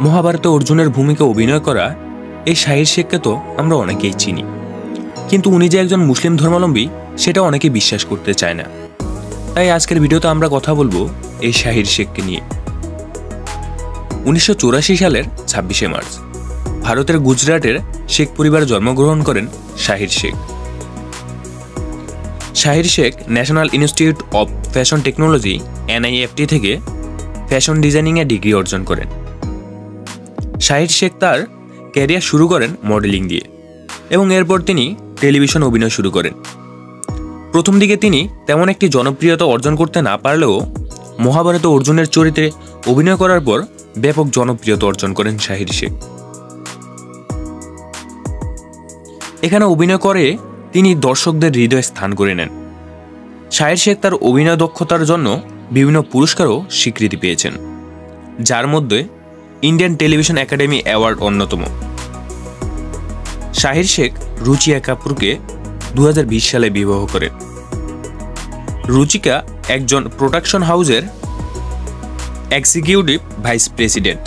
মহাভারতে অর্জুনের ভূমিকা অভিনয় করা এই শাহির শেখকে তো আমরা অনেকেই চিনি, কিন্তু উনি যে একজন মুসলিম ধর্মাবলম্বী সেটা অনেকে বিশ্বাস করতে চায় না। তাই আজকের ভিডিওতে আমরা কথা বলবো এই শাহির শেখকে নিয়ে। 1984 সালের 26শে মার্চ ভারতের গুজরাটের শেখ পরিবারে জন্মগ্রহণ করেন Shahir Sheikh. Shahir Sheikh national institute of fashion technology NIFT থেকে ফ্যাশন ডিজাইনিংয়ে ডিগ্রি অর্জন করেন। শাহির শেখ তার ক্যারিয়ার শুরু করেন মডেলিং দিয়ে এবং এরপর তিনি টেলিভিশন অভিনয় শুরু করেন। প্রথম দিকে তিনি তেমন একটি জনপ্রিয়তা অর্জন করতে না পারলেও মহাভারতে অর্জুনের চরিত্রে অভিনয় করার পর ব্যাপক জনপ্রিয়তা অর্জন করেন শাহির শেখ। এখানে অভিনয় করে তিনি দর্শকদের হৃদয়ে স্থান করে নেন। শাহির শেখ তার অভিনয় দক্ষতার জন্য বিভিন্ন পুরস্কার ও স্বীকৃতি পেয়েছেন, যার মধ্যে ইন্ডিয়ান টেলিভিশন একাডেমি অ্যাওয়ার্ড অন্যতম। শাহির শেখ রুচিকা কাপুরকে 2020 সালে বিবাহ করেন। রুচিকা একজন প্রোডাকশন হাউসের executive vice president.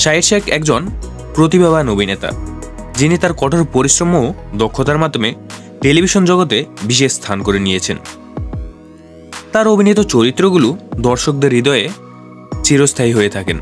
Shahir Sheikh একজন প্রতিভাবান অভিনেতা, যিনি তার কঠোর পরিশ্রম ও দক্ষতার মাধ্যমে টেলিভিশন জগতে বিশেষ স্থান করে নিয়েছেন। তার অভিনীত চরিত্রগুলো দর্শকদের হৃদয়ে চিরস্থায়ী হয়ে থাকেন।